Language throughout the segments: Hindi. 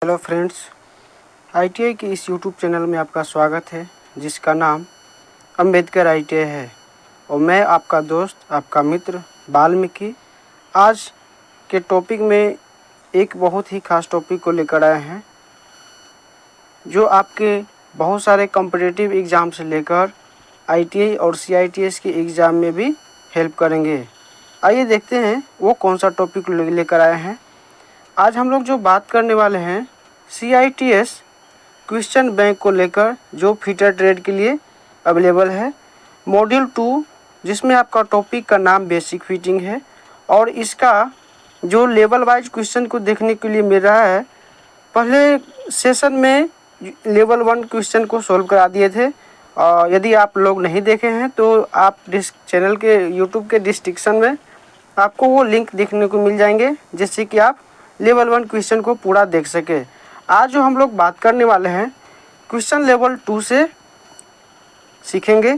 हेलो फ्रेंड्स, आईटीआई के इस यूट्यूब चैनल में आपका स्वागत है जिसका नाम अंबेडकर आईटीआई है और मैं आपका दोस्त, आपका मित्र वाल्मीकि आज के टॉपिक में एक बहुत ही खास टॉपिक को लेकर आए हैं जो आपके बहुत सारे कॉम्पिटिटिव एग्ज़ाम से लेकर आईटीआई और सीआईटीएस के एग्ज़ाम में भी हेल्प करेंगे। आइए देखते हैं वो कौन सा टॉपिक लेकर आए हैं। आज हम लोग जो बात करने वाले हैं सीआईटीएस क्वेश्चन बैंक को लेकर, जो फीटर ट्रेड के लिए अवेलेबल है। मॉड्यूल 2 जिसमें आपका टॉपिक का नाम बेसिक फिटिंग है और इसका जो लेवल वाइज क्वेश्चन को देखने के लिए मिल रहा है, पहले सेशन में लेवल 1 क्वेश्चन को सॉल्व करा दिए थे। यदि आप लोग नहीं देखे हैं तो आप चैनल के यूट्यूब के डिस्क्रिप्शन में आपको वो लिंक देखने को मिल जाएंगे जिससे कि आप लेवल 1 क्वेश्चन को पूरा देख सके। आज जो हम लोग बात करने वाले हैं क्वेश्चन लेवल 2 से सीखेंगे।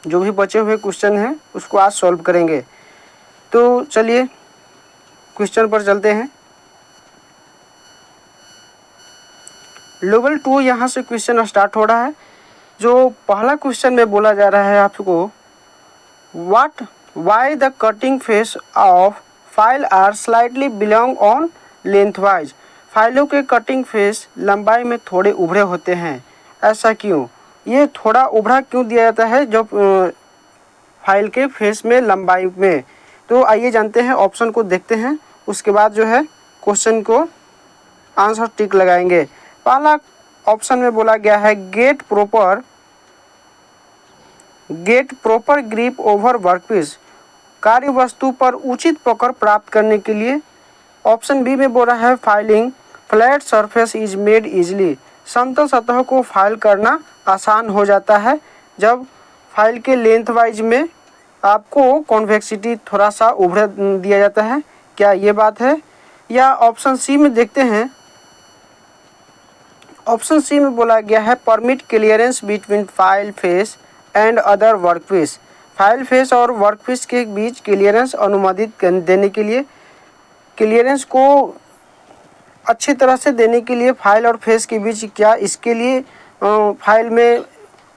जो भी बचे हुए क्वेश्चन हैं उसको आज सॉल्व करेंगे। तो चलिए क्वेश्चन पर चलते हैं। लेवल 2 यहाँ से क्वेश्चन स्टार्ट हो रहा है। जो पहला क्वेश्चन में बोला जा रहा है आपको, why the cutting face of file are slightly belong on lengthwise. फाइलों के कटिंग फेस लंबाई में थोड़े उभरे होते हैं, ऐसा क्यों? ये थोड़ा उभरा क्यों दिया जाता है जब फाइल के फेस में लंबाई में? तो आइए जानते हैं, ऑप्शन को देखते हैं, उसके बाद जो है क्वेश्चन को आंसर टिक लगाएंगे। पहला ऑप्शन में बोला गया है get proper grip over workpiece, कार्य वस्तु पर उचित पकड़ प्राप्त करने के लिए। ऑप्शन बी में बोला है filing flat surface is made easily, समतल सतह को फाइल करना आसान हो जाता है जब फाइल के लेंथ वाइज में आपको कॉन्वेक्सिटी थोड़ा सा उभर दिया जाता है। क्या ये बात है? या ऑप्शन सी में देखते हैं। ऑप्शन सी में बोला गया है permit clearance between file face and other workpiece, file face और वर्कपीस के बीच क्लियरेंस अनुमोदित देने के लिए, क्लियरेंस को अच्छी तरह से देने के लिए फाइल और फेस के बीच क्या इसके लिए फाइल में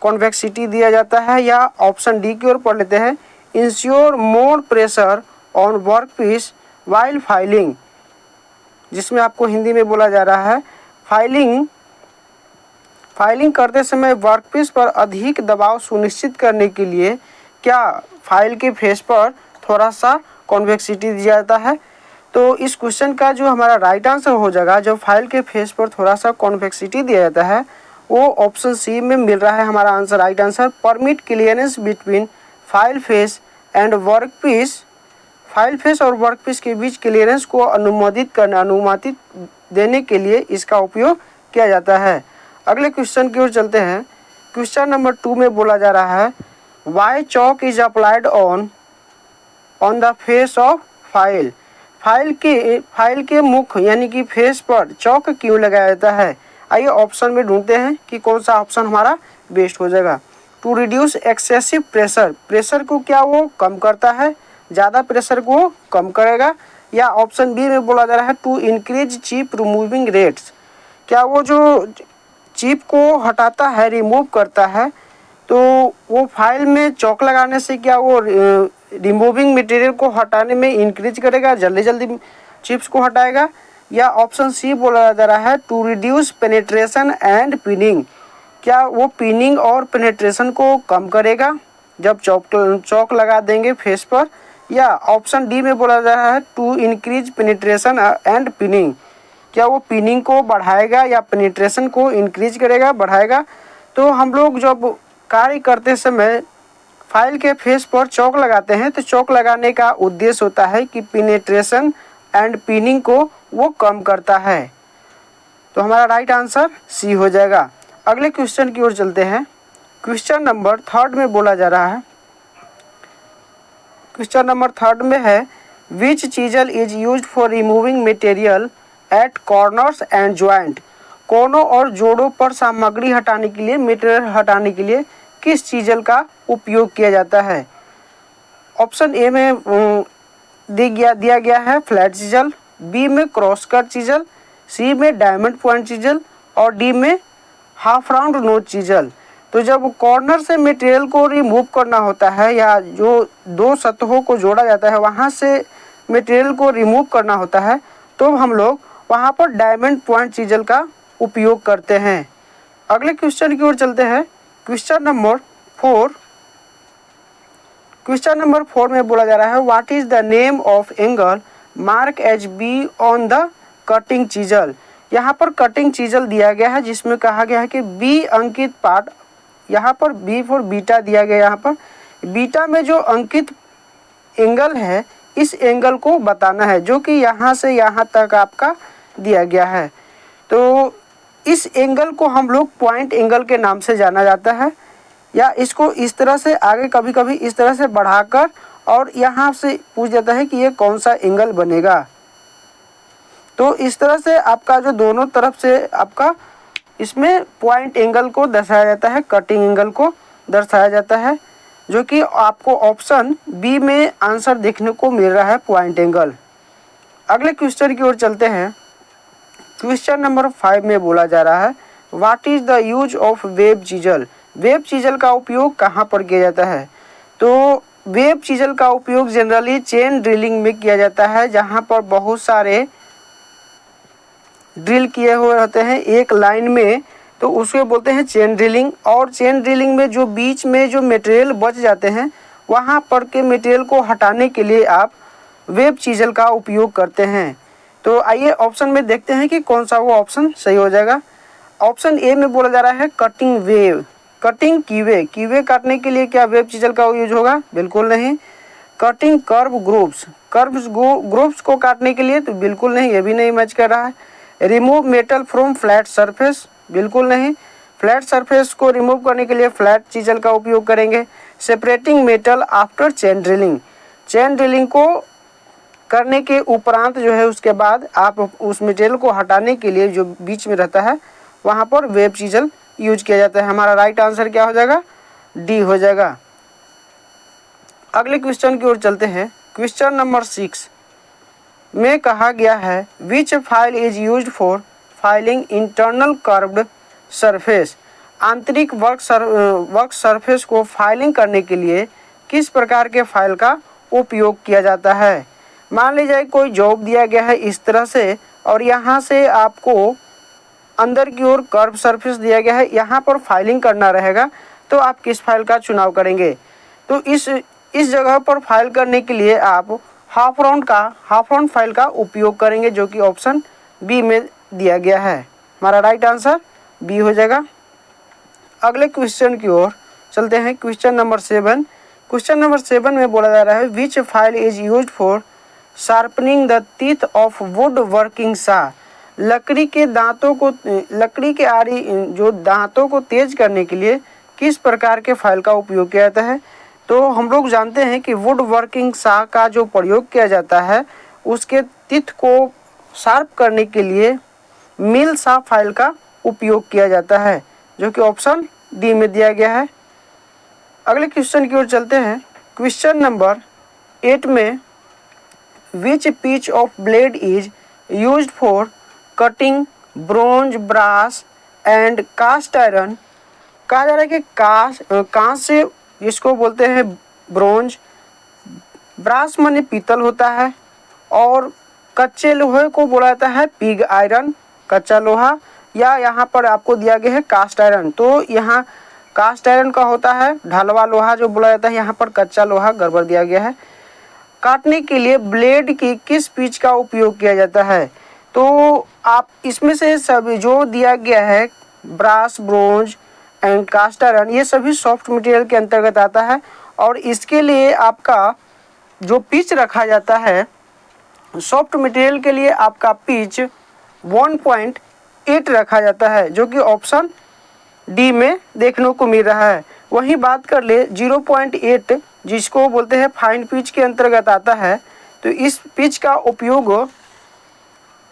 कॉन्वेक्सिटी दिया जाता है। या ऑप्शन डी की ओर पढ़ लेते हैं, ensure more pressure on workpiece while filing, जिसमें आपको हिंदी में बोला जा रहा है फाइलिंग करते समय वर्कपीस पर अधिक दबाव सुनिश्चित करने के लिए क्या फाइल के फेस पर थोड़ा सा कॉन्वेक्सिटी दिया जाता है। तो इस क्वेश्चन का जो हमारा राइट आंसर हो जाएगा, जब फाइल के फेस पर थोड़ा सा कॉन्वेक्सिटी दिया जाता है, वो ऑप्शन सी में मिल रहा है हमारा answer, right answer. Permit clearance between file face and workpiece, file face और वर्कपीस के बीच क्लियरेंस को अनुमति देने के लिए इसका उपयोग किया जाता है। अगले क्वेश्चन की ओर चलते हैं। क्वेश्चन नंबर 2 में बोला जा रहा है why chalk is applied on the face of file, file के मुख यानी कि फेस पर चॉक क्यों लगाया जाता है। आइए ऑप्शन में ढूंढते हैं कि कौन सा ऑप्शन हमारा बेस्ट हो जाएगा। To reduce excessive pressure, pressure को क्या वो कम करता है, ज़्यादा प्रेशर को कम करेगा। या ऑप्शन बी में बोला जा रहा है to increase chip removing rates, क्या वो जो चिप को हटाता है, रिमूव करता है, तो वो फाइल में चॉक लगाने से क्या वो रिमूविंग मटेरियल को हटाने में इंक्रीज करेगा, जल्दी जल्दी चिप्स को हटाएगा। या ऑप्शन सी बोला जा रहा है to reduce penetration and pinning, क्या वो पिनिंग और पेनिट्रेशन को कम करेगा जब चॉक लगा देंगे फेस पर। या ऑप्शन डी में बोला जा रहा है to increase penetration and pinning, क्या वो पिनिंग को बढ़ाएगा या पेनिट्रेशन को इंक्रीज करेगा, बढ़ाएगा। तो हम लोग जब कार्य करते समय फाइल के फेस पर चॉक लगाते हैं तो चॉक लगाने का उद्देश्य होता है कि पेनिट्रेशन एंड पिनिंग को वो कम करता है। तो हमारा राइट आंसर सी हो जाएगा। अगले क्वेश्चन की ओर चलते हैं। क्वेश्चन नंबर 3 में बोला जा रहा है, क्वेश्चन नंबर 3 में है which chisel is used for removing material at corners and joint, कोनों और जोड़ों पर सामग्री हटाने के लिए, मटेरियल हटाने के लिए किस चीजल का उपयोग किया जाता है। ऑप्शन ए में दिया गया है फ्लैट चीजल, बी में क्रॉस कट चीजल, सी में डायमंड पॉइंट चीजल और डी में हाफ राउंड नोज चीजल। तो जब कॉर्नर से मटेरियल को रिमूव करना होता है या जो दो सतहों को जोड़ा जाता है वहाँ से मटेरियल को रिमूव करना होता है तो हम लोग वहाँ पर डायमंड पॉइंट चीजल का उपयोग करते हैं। अगले क्वेश्चन की ओर चलते हैं। क्वेश्चन नंबर 4 में बोला जा रहा है what is the name of angle mark as B on the cutting chisel. यहाँ पर कटिंग चीजल दिया गया है जिसमें कहा गया है कि बी अंकित पार्ट, यहाँ पर बी फॉर बीटा दिया गया। यहाँ पर बीटा में जो अंकित एंगल है इस एंगल को बताना है जो कि यहाँ से यहाँ तक आपका दिया गया है। तो इस एंगल को हम लोग पॉइंट एंगल के नाम से जाना जाता है, या इसको इस तरह से आगे कभी कभी इस तरह से बढ़ाकर और यहाँ से पूछ जाता है कि ये कौन सा एंगल बनेगा। तो इस तरह से आपका जो दोनों तरफ से आपका इसमें पॉइंट एंगल को दर्शाया जाता है, कटिंग एंगल को दर्शाया जाता है, जो कि आपको ऑप्शन बी में आंसर देखने को मिल रहा है, पॉइंट एंगल। अगले क्वेश्चन की ओर चलते हैं। क्वेश्चन नंबर 5 में बोला जा रहा है what is the use of web chisel. Web chisel का उपयोग कहाँ पर किया जाता है। तो वेब चीजल का उपयोग जनरली चेन ड्रिलिंग में किया जाता है, जहाँ पर बहुत सारे ड्रिल किए हुए होते हैं एक लाइन में, तो उसको बोलते हैं चेन ड्रिलिंग। और चेन ड्रिलिंग में जो बीच में जो मटेरियल बच जाते हैं वहाँ पर के मटेरियल को हटाने के लिए आप वेब चीजल का उपयोग करते हैं। तो आइए ऑप्शन में देखते हैं कि कौन सा वो ऑप्शन सही हो जाएगा। ऑप्शन ए में बोला जा रहा है कटिंग वेव, कटिंग कीवे काटने के लिए क्या वेब चीजल का यूज होगा, बिल्कुल नहीं। कटिंग कर्व ग्रुप्स को काटने के लिए, तो बिल्कुल नहीं, ये भी नहीं मैच कर रहा है। Remove metal from flat surface, बिल्कुल नहीं, फ्लैट सरफेस को रिमूव करने के लिए फ्लैट चीजल का उपयोग करेंगे। Separating metal after chain drilling को करने के उपरांत जो है उसके बाद आप उस मटेरियल को हटाने के लिए जो बीच में रहता है वहाँ पर वेब चीजल यूज किया जाता है। हमारा राइट आंसर क्या हो जाएगा, डी हो जाएगा। अगले क्वेश्चन की ओर चलते हैं। क्वेश्चन नंबर 6 में कहा गया है which file is used for filing internal curved surface. आंतरिक वर्क सरफेस को फाइलिंग करने के लिए किस प्रकार के फाइल का उपयोग किया जाता है। मान लीजिए कोई जॉब दिया गया है इस तरह से और यहाँ से आपको अंदर की ओर कर्व सरफेस दिया गया है, यहाँ पर फाइलिंग करना रहेगा, तो आप किस फाइल का चुनाव करेंगे। तो इस जगह पर फाइल करने के लिए आप हाफ राउंड फाइल का उपयोग करेंगे, जो कि ऑप्शन बी में दिया गया है। हमारा राइट आंसर बी हो जाएगा। अगले क्वेश्चन की ओर चलते हैं। क्वेश्चन नंबर 7 में बोला जा रहा है which file is used for sharpening the teeth of wood working saw. लकड़ी के आरी जो दांतों को तेज करने के लिए किस प्रकार के फाइल का उपयोग किया जाता है। तो हम लोग जानते हैं कि वुड वर्किंग सा का जो प्रयोग किया जाता है उसके टीथ को शार्प करने के लिए मिल सा फाइल का उपयोग किया जाता है, जो कि ऑप्शन डी में दिया गया है। अगले क्वेश्चन की ओर चलते हैं। क्वेश्चन नंबर 8 में which pitch of blade is used for cutting bronze brass and cast iron. कहा जा रहा है कि कांच से जिसको बोलते हैं ब्रोंज, ब्रास माने पीतल होता है, और कच्चे लोहे को बोला जाता है पिग आयरन, कच्चा लोहा, या यहाँ पर आपको दिया गया है कास्ट आयरन। तो यहाँ कास्ट आयरन का होता है ढलवा लोहा जो बोला जाता है, यहाँ पर कच्चा लोहा गड़बड़ दिया गया है। काटने के लिए ब्लेड की किस पिच का उपयोग किया जाता है। तो आप इसमें से सभी जो दिया गया है brass, bronze and cast iron, ये सभी सॉफ्ट मटेरियल के अंतर्गत आता है, और इसके लिए आपका जो पिच रखा जाता है सॉफ्ट मटेरियल के लिए आपका पिच 1.8 रखा जाता है, जो कि ऑप्शन डी में देखने को मिल रहा है। वहीं बात कर ले 0.8 जिसको बोलते हैं फाइन पिच के अंतर्गत आता है। तो इस पिच का उपयोग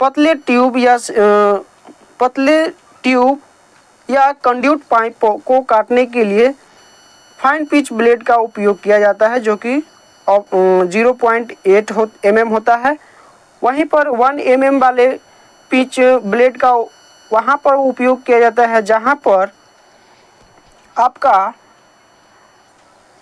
पतले ट्यूब या कंड्यूट पाइप को काटने के लिए फाइन पिच ब्लेड का उपयोग किया जाता है, जो कि 0.8 mm होता है। वहीं पर 1 mm वाले पिच ब्लेड का वहाँ पर उपयोग किया जाता है जहाँ पर आपका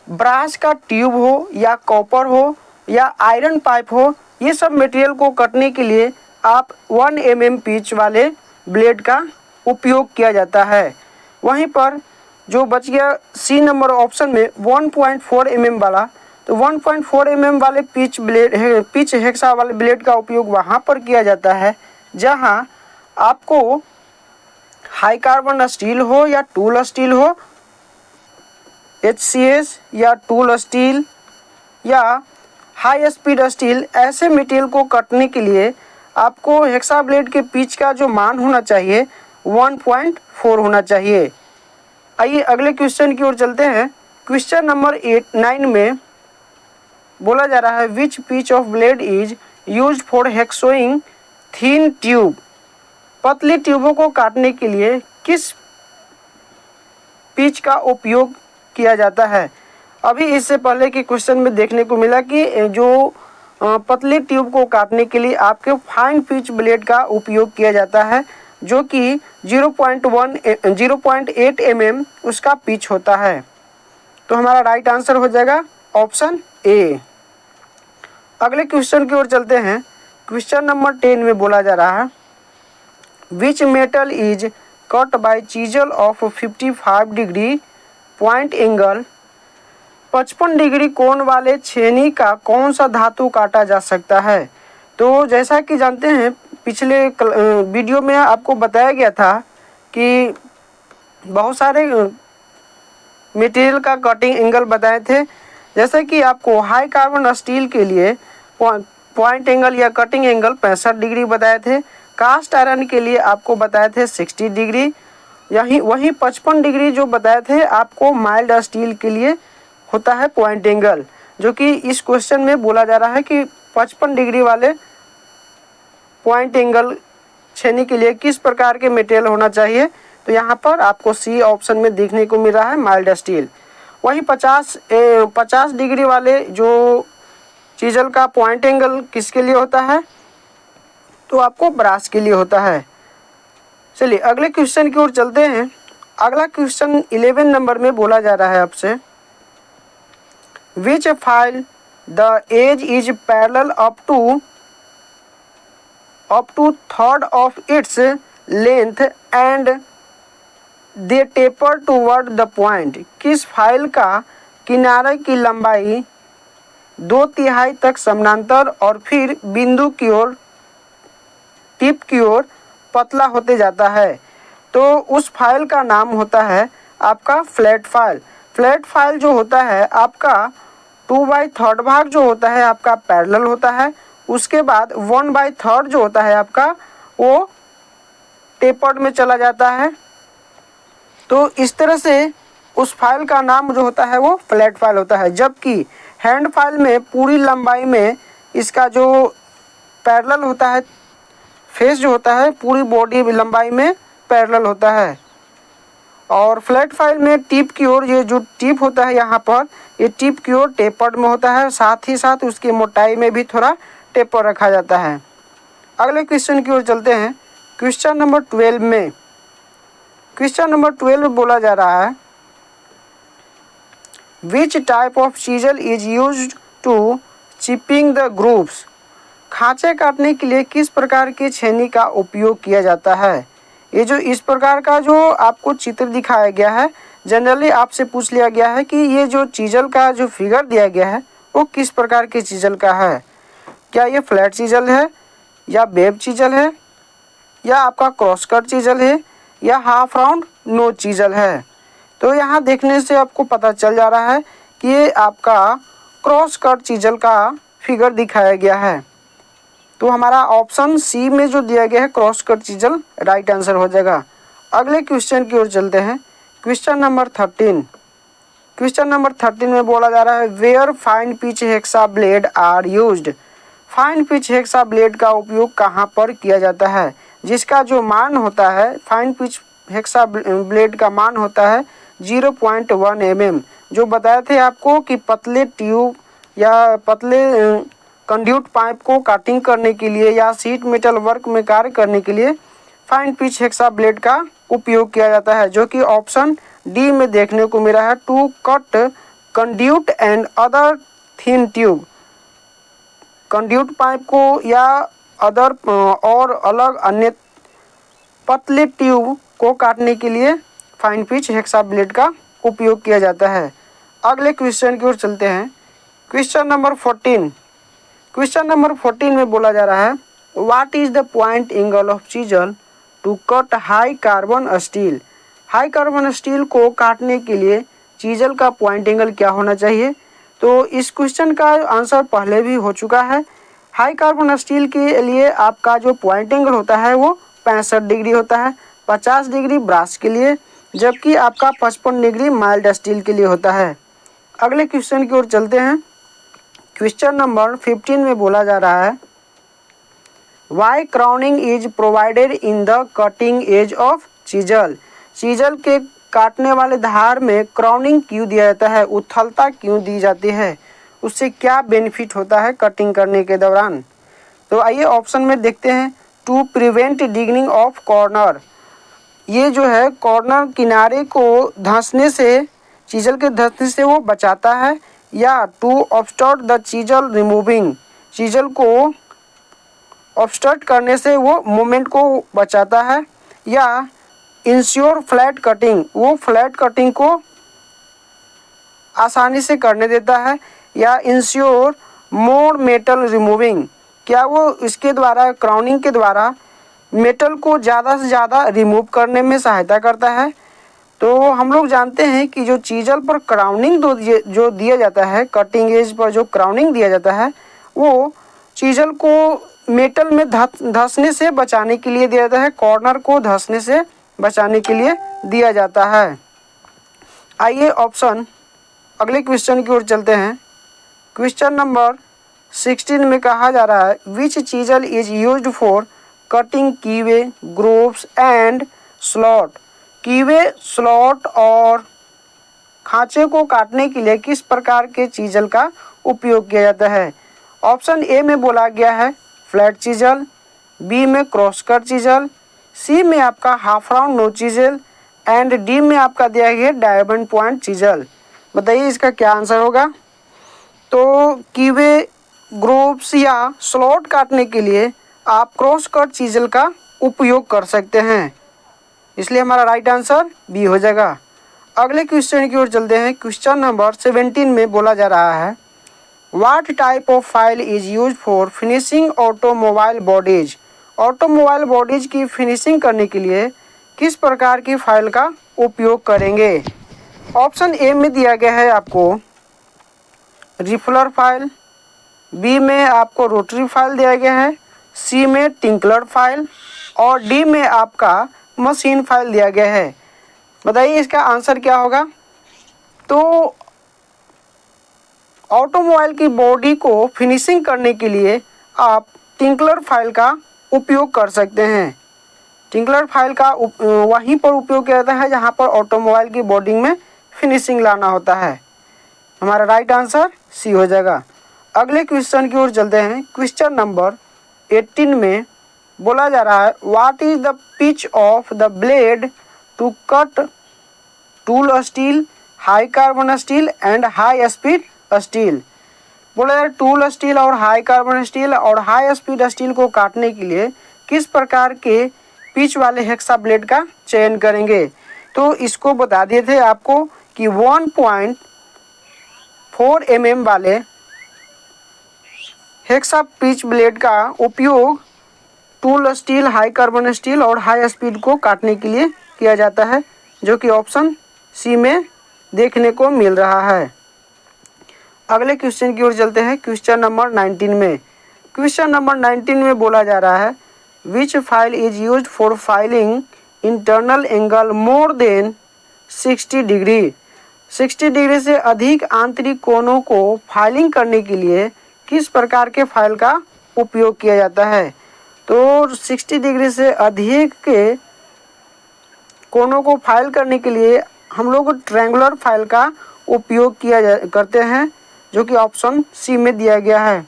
ब्रास का ट्यूब हो या कॉपर हो या आयरन पाइप हो, ये सब मटेरियल को कटने के लिए आप 1 mm पिच वाले ब्लेड का उपयोग किया जाता है। वहीं पर जो बच गया सी नंबर ऑप्शन में 1.4 mm वाला, तो 1.4 mm वाले पिच हेक्सा वाले ब्लेड का उपयोग वहाँ पर किया जाता है जहाँ आपको हाई कार्बन स्टील हो या टूल स्टील हो, HCS या टूल स्टील या हाई स्पीड स्टील, ऐसे मटेरियल को कटने के लिए आपको हेक्सा ब्लेड के पिच का जो मान होना चाहिए 1.4 होना चाहिए। आइए अगले क्वेश्चन की ओर चलते हैं। क्वेश्चन नंबर 9 में बोला जा रहा है which pitch of blade is used for hacksawing thin tube. पतली ट्यूबों को काटने के लिए किस पिच का उपयोग किया जाता है। अभी इससे पहले के क्वेश्चन में देखने को मिला कि जो पतली ट्यूब को काटने के लिए आपके फाइन पिच ब्लेड का उपयोग किया जाता है जो कि 0.8 mm उसका पिच होता है। तो हमारा राइट आंसर हो जाएगा ऑप्शन ए। अगले क्वेश्चन की ओर चलते हैं। क्वेश्चन नंबर 10 में बोला जा रहा है which metal is cut by chisel of 55 degree point angle. 55 degree कोण वाले छेनी का कौन सा धातु काटा जा सकता है। तो जैसा कि जानते हैं पिछले वीडियो में आपको बताया गया था कि बहुत सारे मटेरियल का कटिंग एंगल बताए थे, जैसे कि आपको हाई कार्बन स्टील के लिए पॉइंट एंगल या कटिंग एंगल 65 डिग्री बताए थे। कास्ट आयरन के लिए आपको बताए थे 60 डिग्री। वहीं 55 डिग्री जो बताए थे आपको माइल्ड स्टील के लिए होता है पॉइंट एंगल, जो कि इस क्वेश्चन में बोला जा रहा है कि 55 डिग्री वाले पॉइंट एंगल छेनी के लिए किस प्रकार के मटेरियल होना चाहिए। तो यहाँ पर आपको सी ऑप्शन में देखने को मिल रहा है माइल्ड स्टील। वहीं 50 डिग्री वाले जो चीजल का पॉइंट एंगल किसके लिए होता है, तो आपको ब्रास के लिए होता है। चलिए अगले क्वेश्चन की ओर चलते हैं। अगला क्वेश्चन 11 नंबर में बोला जा रहा है आपसे which file the edge is parallel up to third of its length and they taper toward the point. किस फाइल का किनारे की लंबाई 2/3 तक समानांतर और फिर बिंदु की ओर टिप की ओर पतला होते जाता है। तो उस फाइल का नाम होता है आपका फ्लैट फाइल। फ्लैट फाइल जो होता है आपका 2/3 भाग जो होता है आपका पैरेलल होता है, उसके बाद 1/3 जो होता है आपका वो टेपर्ड में चला जाता है। तो इस तरह से उस फाइल का नाम जो होता है वो फ्लैट फाइल होता है, जबकि हैंड फाइल में पूरी लंबाई में इसका जो पैरेलल होता है, फेस जो होता है पूरी बॉडी लंबाई में पैरेलल होता है। और फ्लैट फाइल में टिप की ओर ये जो टिप होता है यहाँ पर ये टिप की ओर टेपर्ड में होता है, साथ ही साथ उसकी मोटाई में भी थोड़ा टेपर रखा जाता है। अगले क्वेश्चन की ओर चलते हैं। क्वेश्चन नंबर 12 में बोला जा रहा है which type of chisel is used to chipping the grooves. खांचे काटने के लिए किस प्रकार की छेनी का उपयोग किया जाता है। ये जो इस प्रकार का जो आपको चित्र दिखाया गया है, जनरली आपसे पूछ लिया गया है कि ये जो चीजल का जो फिगर दिया गया है वो किस प्रकार के चीजल का है। क्या ये फ्लैट चीजल है या वेब चीजल है या आपका क्रॉस कट चीजल है या हाफ राउंड नो चीजल है। तो यहाँ देखने से आपको पता चल जा रहा है कि ये आपका क्रॉस कट चीजल का फिगर दिखाया गया है। तो हमारा ऑप्शन सी में जो दिया गया है cross cut chisel right answer हो जाएगा। अगले क्वेश्चन की ओर चलते हैं। क्वेश्चन नंबर 13 में बोला जा रहा है where fine pitch hacksaw blade are used. Fine pitch hacksaw blade का उपयोग कहाँ पर किया जाता है, जिसका जो मान होता है फाइन पिच हेक्सा ब्लेड का मान होता है 0.1 mm। जो बताए थे आपको कि पतले ट्यूब या पतले कंड्यूट पाइप को काटिंग करने के लिए या शीट मेटल वर्क में कार्य करने के लिए फाइन पिच हेक्सा ब्लेड का उपयोग किया जाता है, जो कि ऑप्शन डी में देखने को मिला है। To cut conduit and other thin tube, conduit pipe को या अदर और अलग अन्य पतले ट्यूब को काटने के लिए फाइन पिच हेक्सा ब्लेड का उपयोग किया जाता है। अगले क्वेश्चन की ओर चलते हैं। Question number 14। क्वेश्चन नंबर 14 में बोला जा रहा है, what is the point angle of chisel to cut high carbon steel. High carbon steel को काटने के लिए चीजल का पॉइंट एंगल क्या होना चाहिए। तो इस क्वेश्चन का आंसर पहले भी हो चुका है। हाई कार्बन स्टील के लिए आपका जो पॉइंट एंगल होता है वो 65 डिग्री होता है, 50 डिग्री ब्रास के लिए, जबकि आपका 55 डिग्री माइल्ड स्टील के लिए होता है। अगले क्वेश्चन की ओर चलते हैं। क्वेश्चन नंबर 15 में बोला जा रहा है, why crowning is provided in the cutting edge of chisel. Chisel के काटने वाले धार में क्राउनिंग क्यों दिया जाता है, उथलता क्यों दी जाती है, उससे क्या बेनिफिट होता है कटिंग करने के दौरान। तो आइए ऑप्शन में देखते हैं। टू प्रिवेंट डिगनिंग ऑफ कॉर्नर, ये जो है कॉर्नर किनारे को धंसने से, चीजल के धंसने से वो बचाता है। या to obstruct the chisel removing, chisel को ऑब्स्ट्रक्ट करने से वो मूवमेंट को बचाता है। या इंश्योर फ्लैट कटिंग, वो फ्लैट कटिंग को आसानी से करने देता है। या इंश्योर मोर मेटल रिमूविंग, क्या वो इसके द्वारा क्राउनिंग के द्वारा मेटल को ज़्यादा से ज़्यादा रिमूव करने में सहायता करता है। तो हम लोग जानते हैं कि जो चीजल पर क्राउनिंग जो दिया जाता है, कटिंग एज पर जो क्राउनिंग दिया जाता है, वो चीजल को मेटल में धंसने से बचाने के लिए दिया जाता है, कॉर्नर को धंसने से बचाने के लिए दिया जाता है। आइए ऑप्शन अगले क्वेश्चन की ओर चलते हैं। क्वेश्चन नंबर 16 में कहा जा रहा है, which chisel is used for cutting keyway, grooves and slot. Keyway, slot और खांचे को काटने के लिए किस प्रकार के चीजल का उपयोग किया जाता है। ऑप्शन ए में बोला गया है फ्लैट चीजल, बी में क्रॉस कट चीजल, सी में आपका half round nose chisel and D में आपका दिया गया डायमंड पॉइंट चीजल। बताइए इसका क्या आंसर होगा। तो कीवे, ग्रोव्स या स्लॉट काटने के लिए आप क्रॉस कट चीजल का उपयोग कर सकते हैं, इसलिए हमारा राइट आंसर बी हो जाएगा। अगले क्वेश्चन की ओर चलते हैं। क्वेश्चन नंबर 17 में बोला जा रहा है, what type of file is use for finishing automobile bodies. Automobile bodies की फिनिशिंग करने के लिए किस प्रकार की फाइल का उपयोग करेंगे। ऑप्शन ए में दिया गया है आपको रिफलर फाइल, बी में आपको रोटरी फाइल दिया गया है, सी में टिंकलर फाइल और डी में आपका मशीन फाइल दिया गया है। बताइए इसका आंसर क्या होगा। तो ऑटोमोबाइल की बॉडी को फिनिशिंग करने के लिए आप टिंकलर फाइल का उपयोग कर सकते हैं। टिंकलर फाइल का वहीं पर उपयोग किया जाता है जहां पर ऑटोमोबाइल की बॉडी में फिनिशिंग लाना होता है। हमारा राइट आंसर सी हो जाएगा। अगले क्वेश्चन की ओर चलते हैं। क्वेश्चन नंबर 18 में बोला जा रहा है, what is the pitch of the blade to cut tool steel, high carbon steel and high speed steel. बोला जा रहा है टूल स्टील और हाई कार्बन स्टील और हाई स्पीड स्टील को काटने के लिए किस प्रकार के पिच वाले हेक्सा ब्लेड का चयन करेंगे। तो इसको बता दिए थे आपको कि 1.4 mm वाले हेक्सा पिच ब्लेड का उपयोग tool steel, high carbon steel और हाई स्पीड को काटने के लिए किया जाता है, जो कि ऑप्शन सी में देखने को मिल रहा है। अगले क्वेश्चन की ओर चलते हैं। क्वेश्चन नंबर 19 में, क्वेश्चन नंबर 19 में बोला जा रहा है, which file is used for filing internal angle more than 60 degree. 60 degree से अधिक आंतरिक कोणों को फाइलिंग करने के लिए किस प्रकार के फाइल का उपयोग किया जाता है। तो 60 डिग्री से अधिक के कोणों को फाइल करने के लिए हम लोग ट्रायंगुलर फाइल का उपयोग करते हैं, जो कि ऑप्शन सी में दिया गया है।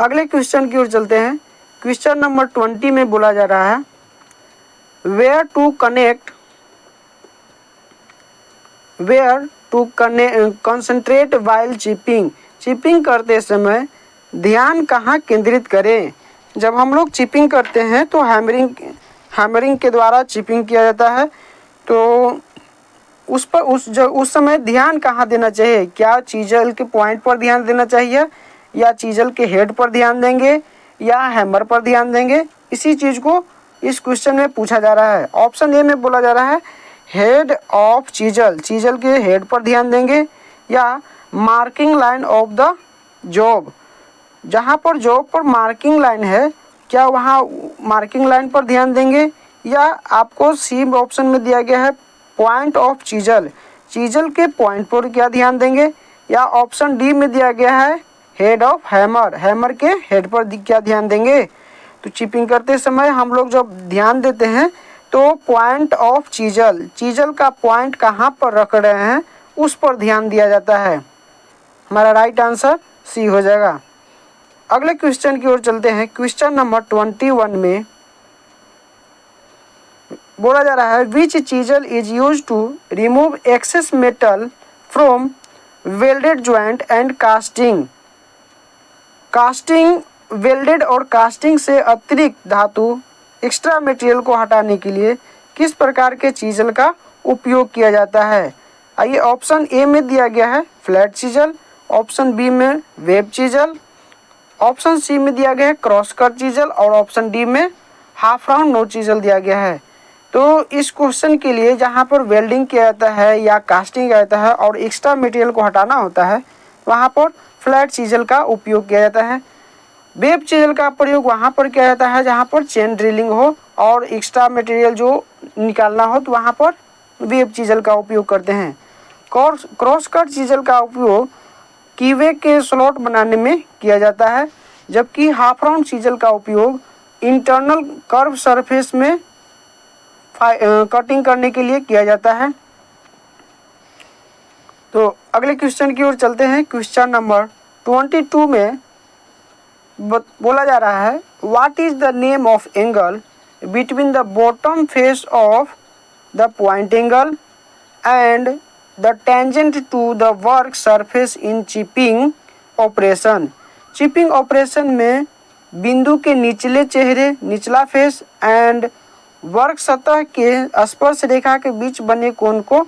अगले क्वेश्चन की ओर चलते हैं। क्वेश्चन नंबर 20 में बोला जा रहा है where to concentrate while chipping. Chipping करते समय ध्यान कहाँ केंद्रित करें। जब हम लोग चिपिंग करते हैं तो हैमरिंग के द्वारा चिपिंग किया जाता है। तो उस समय ध्यान कहाँ देना चाहिए। क्या चीजल के पॉइंट पर ध्यान देना चाहिए, या चीजल के हेड पर ध्यान देंगे, या हैमर पर ध्यान देंगे। इसी चीज़ को इस क्वेश्चन में पूछा जा रहा है। ऑप्शन ए में बोला जा रहा है हेड ऑफ चीजल, चीजल के हेड पर ध्यान देंगे, या marking line of the job, जहाँ पर जॉब पर मार्किंग लाइन है क्या वहाँ मार्किंग लाइन पर ध्यान देंगे, या आपको सी ऑप्शन में दिया गया है पॉइंट ऑफ चीजल, चीजल के पॉइंट पर क्या ध्यान देंगे, या ऑप्शन डी में दिया गया है हेड ऑफ हैमर, हैमर के हेड पर क्या ध्यान देंगे। तो चिपिंग करते समय हम लोग जब ध्यान देते हैं तो पॉइंट ऑफ चीजल, चीजल का पॉइंट कहाँ पर रख रहे हैं उस पर ध्यान दिया जाता है। हमारा राइट आंसर सी हो जाएगा। अगले क्वेश्चन की ओर चलते हैं। क्वेश्चन नंबर 21 में बोला जा रहा है which chisel is use to remove excess metal from welded joint and casting. Casting, welded और कास्टिंग से अतिरिक्त धातु एक्स्ट्रा मटेरियल को हटाने के लिए किस प्रकार के चीजल का उपयोग किया जाता है। आइए, ऑप्शन ए में दिया गया है फ्लैट चीजल, ऑप्शन बी में वेब चीजल, ऑप्शन सी में दिया गया है क्रॉस कट चीजल, और ऑप्शन डी में हाफ राउंड नो चीजल दिया गया है। तो इस क्वेश्चन के लिए जहाँ पर वेल्डिंग किया जाता है या कास्टिंग किया जाता है और एक्स्ट्रा मटेरियल को हटाना होता है, वहाँ पर फ्लैट चीजल का उपयोग किया जाता है। वेब चीजल का प्रयोग वहाँ पर किया जाता है जहाँ पर चेन ड्रिलिंग हो और एक्स्ट्रा मटेरियल जो निकालना हो, तो वहाँ पर वेब चीजल का उपयोग करते हैं। क्रॉस कट चीजल का उपयोग कीवे के स्लॉट बनाने में किया जाता है, जबकि हाफ राउंड चीजल का उपयोग इंटरनल कर्व सरफेस में कटिंग करने के लिए किया जाता है। तो अगले क्वेश्चन की ओर चलते हैं। क्वेश्चन नंबर 22 में बोला जा रहा है what is the name of angle between the bottom face of the point angle and the tangent to the work surface in chipping operation. Chipping operation में बिंदु के निचले चेहरे, निचला फेस एंड वर्क सतह के स्पर्श रेखा के बीच बने कोण को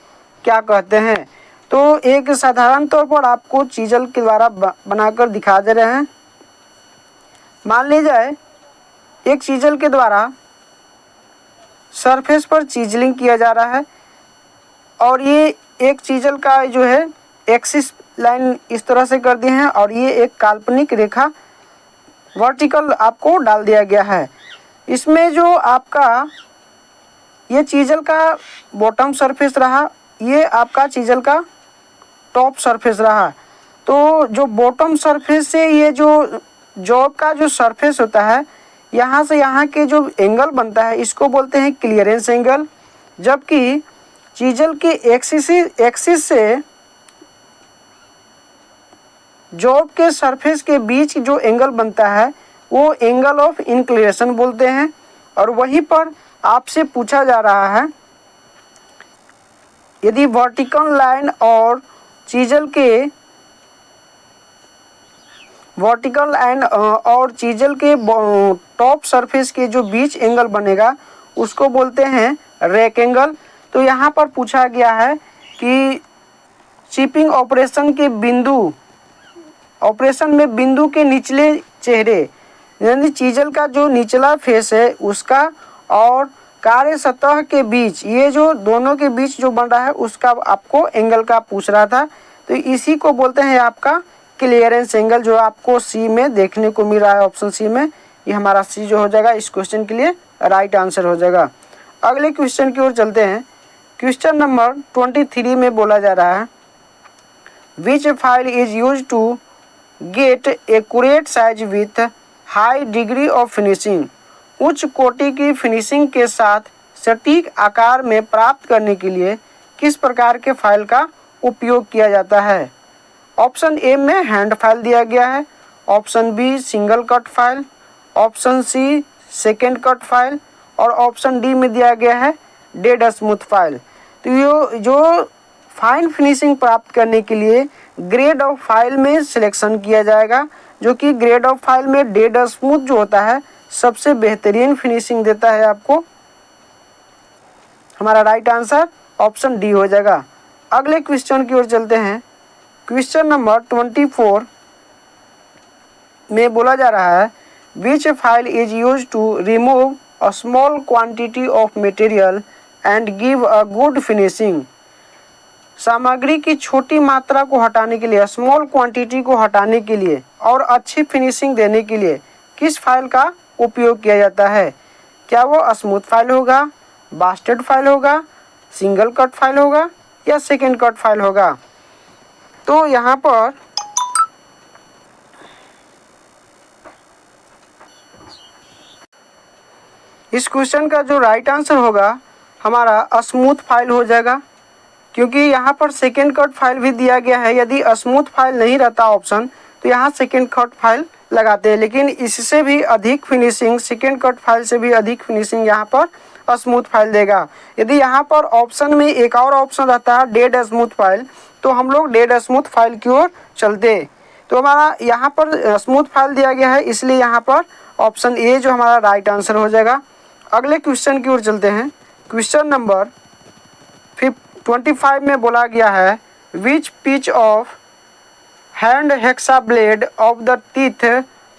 क्या कहते हैं। तो एक साधारण तौर पर आपको चीजल के द्वारा बनाकर दिखा दे रहे हैं। मान लीजिए एक चीजल के द्वारा सरफेस पर चीजलिंग किया जा रहा है और ये एक चीजल का जो है एक्सिस लाइन इस तरह से कर दी है और ये एक काल्पनिक रेखा वर्टिकल आपको डाल दिया गया है। इसमें जो आपका ये चीजल का बॉटम सरफेस रहा, ये आपका चीजल का टॉप सरफेस रहा। तो जो बॉटम सरफेस से ये जो जॉब का जो सरफेस होता है, यहाँ से यहाँ के जो एंगल बनता है इसको बोलते हैं क्लियरेंस एंगल, जबकि चीजल के एक्सिस से जॉब के सरफेस के बीच जो एंगल बनता है वो एंगल ऑफ इंक्लिनेशन बोलते हैं। और वहीं पर आपसे पूछा जा रहा है यदि वर्टिकल लाइन और चीजल के टॉप सरफेस के जो बीच एंगल बनेगा उसको बोलते हैं रैक एंगल। तो यहाँ पर पूछा गया है कि चिपिंग ऑपरेशन में बिंदु के निचले चेहरे यानी चीजल का जो निचला फेस है उसका और कार्य सतह के बीच, ये जो दोनों के बीच जो बन रहा है उसका आपको एंगल का पूछ रहा था। तो इसी को बोलते हैं आपका क्लियरेंस एंगल, जो आपको सी में देखने को मिल रहा है, ऑप्शन सी में। ये हमारा सी जो हो जाएगा इस क्वेश्चन के लिए राइट आंसर हो जाएगा। अगले क्वेश्चन की ओर चलते हैं। क्वेश्चन नंबर 23 में बोला जा रहा है which file is use to get accurate size with high degree of finishing. उच्च कोटि की फिनिशिंग के साथ सटीक आकार में प्राप्त करने के लिए किस प्रकार के फाइल का उपयोग किया जाता है। ऑप्शन ए में हैंड फाइल दिया गया है, option B single cut file, option C second cut file और ऑप्शन डी में दिया गया है डेड स्मूथ फाइल। तो ये जो फाइन फिनिशिंग प्राप्त करने के लिए ग्रेड ऑफ फाइल में सिलेक्शन किया जाएगा, जो कि ग्रेड ऑफ फाइल में डेड स्मूथ जो होता है सबसे बेहतरीन फिनिशिंग देता है आपको। हमारा राइट आंसर ऑप्शन डी हो जाएगा। अगले क्वेश्चन की ओर चलते हैं। क्वेश्चन नंबर 24 में बोला जा रहा है which file is use to remove a small quantity of material and give a good finishing. सामग्री की छोटी मात्रा को हटाने के लिए, स्मॉल क्वांटिटी को हटाने के लिए और अच्छी फिनिशिंग देने के लिए किस फाइल का उपयोग किया जाता है? क्या वो स्मूथ फाइल होगा, बास्टेड फाइल होगा, सिंगल कट फाइल होगा या सेकेंड कट फाइल होगा? तो यहाँ पर इस क्वेश्चन का जो राइट आंसर होगा हमारा स्मूथ फाइल हो जाएगा, क्योंकि यहाँ पर सेकेंड कट फाइल भी दिया गया है। यदि स्मूथ फाइल नहीं रहता ऑप्शन तो यहाँ सेकेंड कट फाइल लगाते हैं, लेकिन इससे भी अधिक फिनिशिंग, सेकेंड कट फाइल से भी अधिक फिनिशिंग यहाँ पर स्मूथ फाइल देगा। यदि यहाँ पर ऑप्शन में एक और ऑप्शन रहता है डेड स्मूथ फाइल, तो हम लोग डेड स्मूथ फाइल की ओर चलते। तो हमारा यहाँ पर स्मूथ फाइल दिया गया है, इसलिए यहाँ पर ऑप्शन ए जो हमारा राइट आंसर हो जाएगा। अगले क्वेश्चन की ओर चलते हैं। क्वेश्चन नंबर 25 में बोला गया है which pitch of hand hacksaw blade of the teeth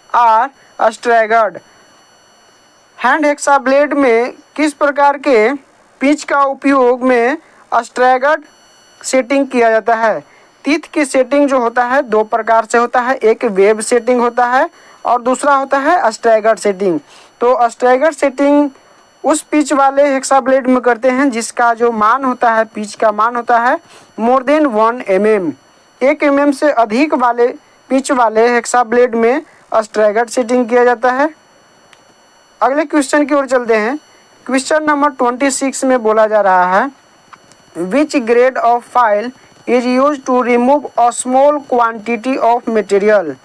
are staggered. Hand hacksaw blade में किस प्रकार के पिच का उपयोग में स्ट्रैगर्ड सेटिंग किया जाता है? टीथ की सेटिंग जो होता है दो प्रकार से होता है, एक वेब सेटिंग होता है और दूसरा होता है स्ट्रैगर्ड सेटिंग। तो स्ट्रैगर्ड सेटिंग उस पिच वाले हेक्सा ब्लेड में करते हैं जिसका जो मान होता है, पिच का मान होता है मोर देन 1 mm। 1 mm से अधिक वाले पिच वाले हेक्सा ब्लेड में स्ट्रैगर्ड सेटिंग किया जाता है। अगले क्वेश्चन की ओर चलते हैं। क्वेश्चन नंबर 26 में बोला जा रहा है which grade of file is use to remove a small quantity of material.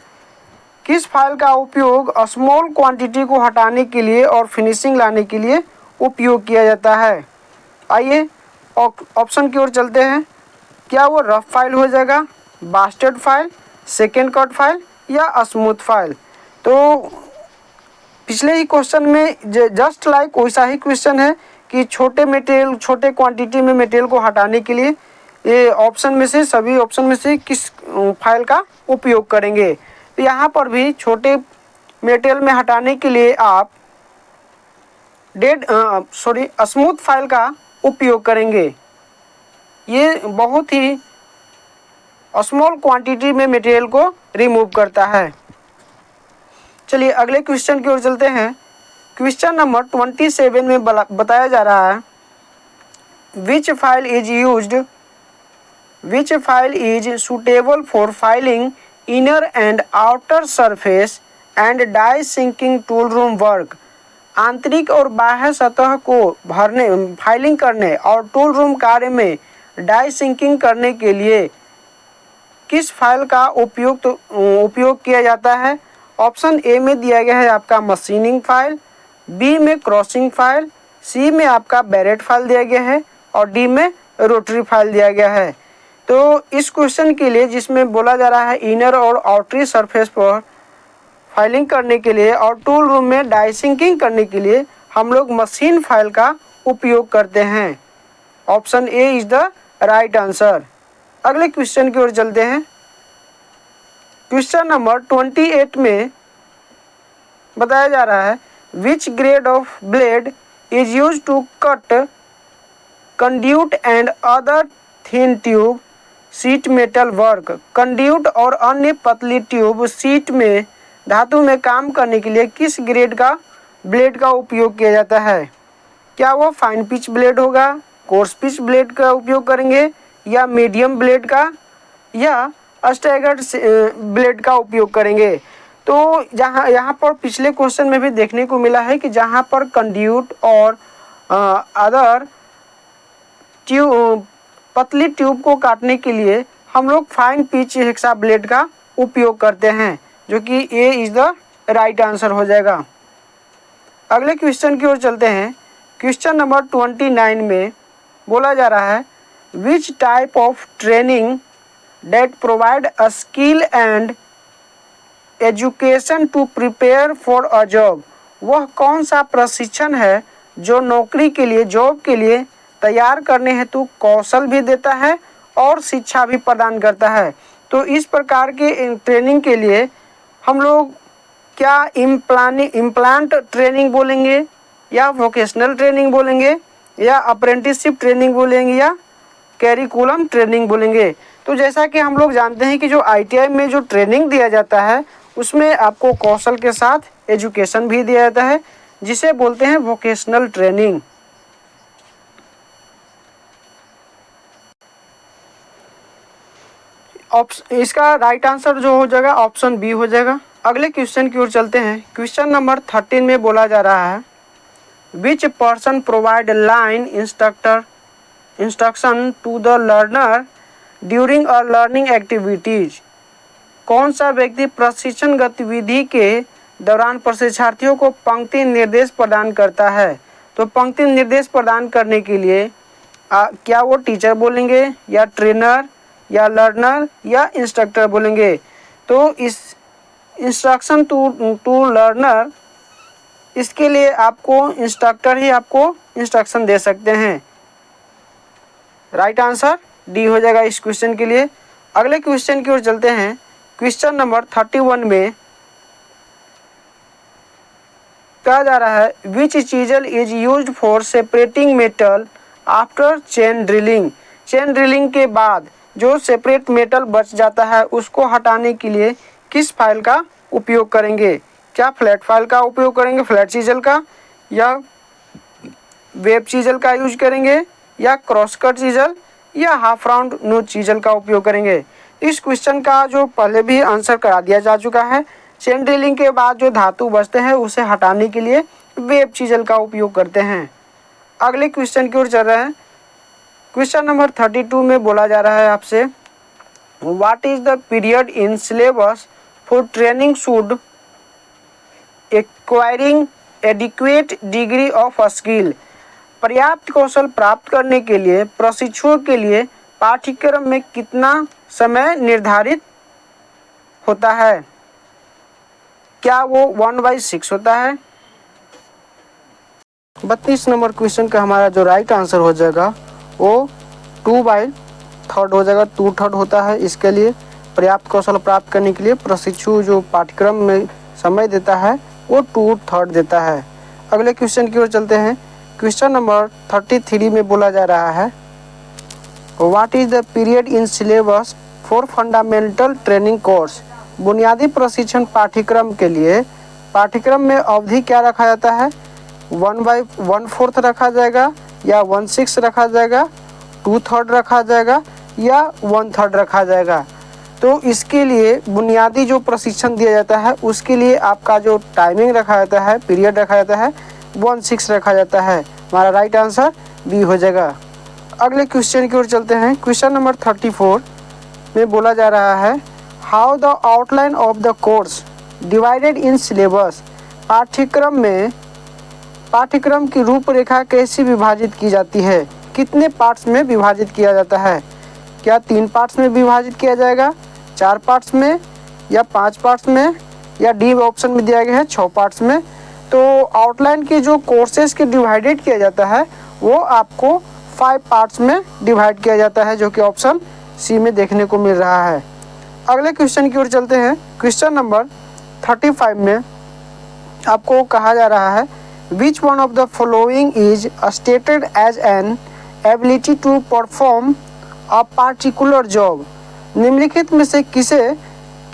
किस फाइल का उपयोग स्मॉल क्वांटिटी को हटाने के लिए और फिनिशिंग लाने के लिए उपयोग किया जाता है? आइए ऑप्शन की ओर चलते हैं। क्या वो रफ फाइल हो जाएगा, bastard file, second cut file या स्मूथ फाइल? तो पिछले ही क्वेश्चन में जस्ट लाइक वैसा ही क्वेश्चन है कि छोटे मटेरियल, छोटे क्वांटिटी में मटेरियल को हटाने के लिए ये ऑप्शन में से, सभी ऑप्शन में से किस फाइल का उपयोग करेंगे? तो यहाँ पर भी छोटे मटेरियल में हटाने के लिए आप स्मूथ फाइल का उपयोग करेंगे। ये बहुत ही स्मॉल क्वांटिटी में मटेरियल को रिमूव करता है। चलिए अगले क्वेश्चन की ओर चलते हैं। क्वेश्चन नंबर 27 में बताया जा रहा है which file is suitable for filing inner and outer surface and die sinking tool room work. आंतरिक और बाह्य सतह को भरने, फाइलिंग करने और टूल रूम कार्य में डाई सिंकिंग करने के लिए किस फाइल का उपयोग किया जाता है? ऑप्शन ए में दिया गया है आपका मशीनिंग फाइल, बी में क्रॉसिंग फाइल, सी में आपका बैरेट फाइल दिया गया है और डी में रोटरी फाइल दिया गया है। तो इस क्वेश्चन के लिए जिसमें बोला जा रहा है इनर और आउटरी सरफेस पर फाइलिंग करने के लिए और टूल रूम में डाई सिंकिंग करने के लिए हम लोग मशीन फाइल का उपयोग करते हैं। Option A is the right answer. अगले क्वेश्चन की ओर चलते हैं। क्वेश्चन नंबर 28 में बताया जा रहा है which grade of blade is use to cut conduit and other thin tube sheet metal work. Conduit और अन्य पतली ट्यूब शीट में धातु में काम करने के लिए किस ग्रेड का ब्लेड का उपयोग किया जाता है? क्या वो फाइन पिच ब्लेड होगा, कोर्स पिच ब्लेड का उपयोग करेंगे या मीडियम ब्लेड का या स्टैगर्ड ब्लेड का उपयोग करेंगे? तो यहाँ पर पिछले क्वेश्चन में भी देखने को मिला है कि जहाँ पर कंड्यूट और अदर ट्यूब, पतली ट्यूब को काटने के लिए हम लोग फाइन पिच हेक्सा ब्लेड का उपयोग करते हैं। जो कि ए इज द राइट आंसर हो जाएगा। अगले क्वेश्चन की ओर चलते हैं। क्वेश्चन नंबर 29 में बोला जा रहा है which type of training that provide a skill and education to prepare for a job. वह कौन सा प्रशिक्षण है जो नौकरी के लिए, जॉब के लिए तैयार करने हेतु कौशल भी देता है और शिक्षा भी प्रदान करता है। तो इस प्रकार के ट्रेनिंग के लिए हम लोग क्या इम्प्लांट ट्रेनिंग बोलेंगे, या वोकेशनल ट्रेनिंग बोलेंगे, या अप्रेंटिसशिप ट्रेनिंग बोलेंगे, या कैरिकुलम ट्रेनिंग बोलेंगे। तो जैसा कि हम लोग जानते हैं कि जो ITI में जो ट्रेनिंग दिया जाता है उसमें आपको कौशल के साथ एजुकेशन भी दिया जाता है, जिसे बोलते हैं वोकेशनल ट्रेनिंग। इसका राइट आंसर जो हो जाएगा ऑप्शन बी हो जाएगा। अगले क्वेश्चन की ओर चलते हैं। क्वेश्चन नंबर 13 में बोला जा रहा है which person provide line instruction to the learner during a learning activities. कौन सा व्यक्ति प्रशिक्षण गतिविधि के दौरान प्रशिक्षार्थियों को पंक्ति निर्देश प्रदान करता है। तो पंक्ति निर्देश प्रदान करने के लिए क्या वो टीचर बोलेंगे, या ट्रेनर, या लर्नर, या इंस्ट्रक्टर बोलेंगे। तो इस इंस्ट्रक्शन टू लर्नर, इसके लिए आपको इंस्ट्रक्टर ही आपको इंस्ट्रक्शन दे सकते हैं। राइट आंसर डी हो जाएगा इस क्वेश्चन के लिए। अगले क्वेश्चन की ओर चलते हैं। क्वेश्चन नंबर 31 में कहा जा रहा है which chisel is used for separating metal after chain drilling. Chain drilling के बाद जो सेपरेट मेटल बच जाता है उसको हटाने के लिए किस फाइल का उपयोग करेंगे। क्या फ्लैट फाइल का उपयोग करेंगे, फ्लैट चीजल का, या वेब चीजल का यूज करेंगे, या क्रॉस कट चीजल, या हाफ राउंड नोच चीजल का उपयोग करेंगे। इस क्वेश्चन का जो पहले भी आंसर करा दिया जा चुका है। चेन ड्रिलिंग के बाद जो धातु बचते हैं उसे हटाने के लिए वेब चीजल का उपयोग करते हैं। अगले क्वेश्चन की ओर चल रहे हैं। क्वेश्चन नंबर 32 में बोला जा रहा है आपसे what is the period in syllabus for training should acquiring adequate degree of skill. पर्याप्त कौशल प्राप्त करने के लिए प्रशिक्षुओं के लिए पाठ्यक्रम में कितना समय निर्धारित होता है। क्या वो 1/6 होता है। 32 नंबर क्वेश्चन का हमारा जो राइट आंसर हो जाएगा वो 2/3 हो जाएगा। 2/3 होता है। इसके लिए पर्याप्त कौशल प्राप्त करने के लिए प्रशिक्षु जो पाठ्यक्रम में समय देता है वो 2/3 देता है। अगले क्वेश्चन की ओर चलते हैं। क्वेश्चन नंबर 33 में बोला जा रहा है what is the period in syllabus for fundamental training course. बुनियादी प्रशिक्षण पाठ्यक्रम के लिए पाठ्यक्रम में अवधि क्या रखा जाता है। 1/4 रखा जाएगा, या 1/6 रखा जाएगा, 2/3 रखा जाएगा, या 1/3 रखा जाएगा। तो इसके लिए बुनियादी जो प्रशिक्षण दिया जाता है उसके लिए आपका जो टाइमिंग रखा जाता है, पीरियड रखा जाता है, 1/6 रखा जाता है। हमारा राइट आंसर बी हो जाएगा। अगले क्वेश्चन की ओर चलते हैं। क्वेश्चन नंबर 34 में बोला जा रहा है how the outline of the course divided in syllabus. पाठ्यक्रम की रूपरेखा कैसे विभाजित की जाती है, कितने पार्ट्स में विभाजित किया जाता है। क्या 3 पार्ट्स में विभाजित किया जाएगा, 4 पार्ट्स में, या 5 पार्ट्स में, या डी ऑप्शन में दिया गया है 6 पार्ट्स में। तो आउटलाइन के जो कोर्सेज के डिवाइडेड किया जाता है वो आपको 5 पार्ट्स में डिवाइड किया जाता है, जो कि ऑप्शन सी में देखने को मिल रहा है। अगले क्वेश्चन की ओर चलते हैं। क्वेश्चन नंबर 35 में आपको कहा जा रहा है which one of the following is stated as an ability to perform a particular job. निम्नलिखित में से किसे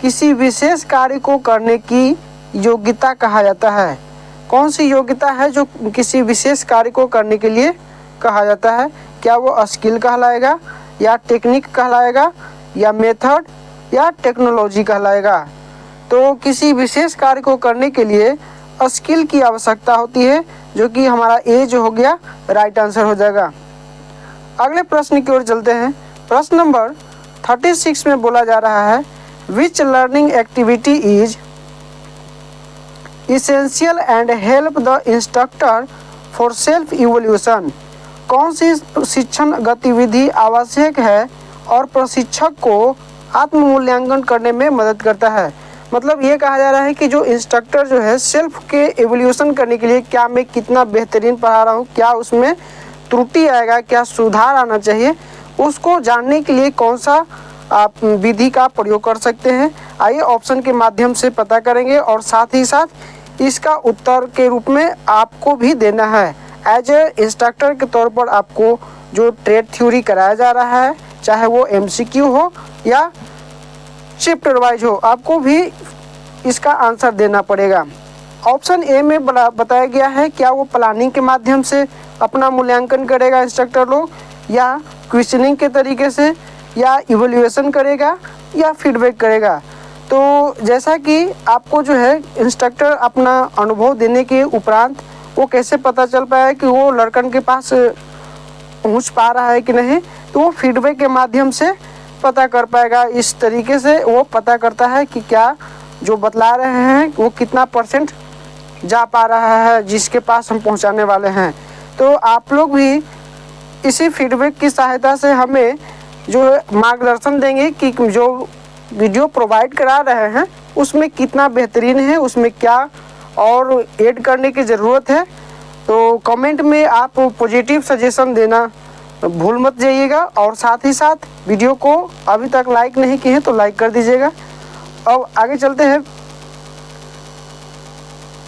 किसी विशेष कार्य को करने की योग्यता कहा जाता है। कौन सी योग्यता है जो किसी विशेष कार्य को करने के लिए कहा जाता है। क्या वो स्किल कहलाएगा, या टेक्निक कहलाएगा, या मेथड, या टेक्नोलॉजी कहलाएगा। तो किसी विशेष कार्य को करने के लिए स्किल की आवश्यकता होती है, जो कि हमारा ए जो हो गया राइट आंसर हो जाएगा। अगले प्रश्न की ओर चलते हैं। प्रश्न नंबर 36 में बोला जा रहा है which learning activity is essential and help the instructor for self evolution. कौन सी शिक्षण गतिविधि आवश्यक है और प्रशिक्षक को आत्म मूल्यांकन करने में मदद करता है। मतलब ये कहा जा रहा है कि जो इंस्ट्रक्टर जो है सेल्फ के एवोल्यूशन करने के लिए, क्या मैं कितना बेहतरीन पढ़ा रहा हूँ, क्या उसमें त्रुटि आएगा, क्या सुधार आना चाहिए, उसको जानने के लिए कौन सा आप विधि का प्रयोग कर सकते हैं। आइए ऑप्शन के माध्यम से पता करेंगे और साथ ही साथ इसका उत्तर के रूप में आपको भी देना है। एज ए इंस्ट्रक्टर के तौर पर आपको जो ट्रेड थ्योरी कराया जा रहा है, चाहे वो MCQ हो या शिफ्ट वाइज हो, आपको भी इसका आंसर देना पड़ेगा। ऑप्शन ए में बताया गया है क्या वो प्लानिंग के माध्यम से अपना मूल्यांकन करेगा इंस्ट्रक्टर लोग, या क्वेश्चनिंग के तरीके से, या इवैल्यूएशन करेगा, या फीडबैक करेगा। तो जैसा कि आपको जो है इंस्ट्रक्टर अपना अनुभव देने के उपरांत वो कैसे पता चल पाया कि वो लड़कन के पास पहुंच पा रहा है कि नहीं, तो वो फीडबैक के माध्यम से पता कर पाएगा। इस तरीके से वो पता करता है कि क्या जो बतला रहे हैं वो कितना % जा पा रहा है जिसके पास हम पहुंचाने वाले हैं। तो आप लोग भी इसी फीडबैक की सहायता से हमें जो मार्गदर्शन देंगे कि जो वीडियो प्रोवाइड करा रहे हैं उसमें कितना बेहतरीन है, उसमें क्या और ऐड करने की ज़रूरत है। तो कमेंट में आप पॉजिटिव सजेशन देना भूल मत जाइएगा, और साथ ही साथ वीडियो को अभी तक लाइक नहीं किए हैं तो लाइक कर दीजिएगा। अब आगे चलते हैं।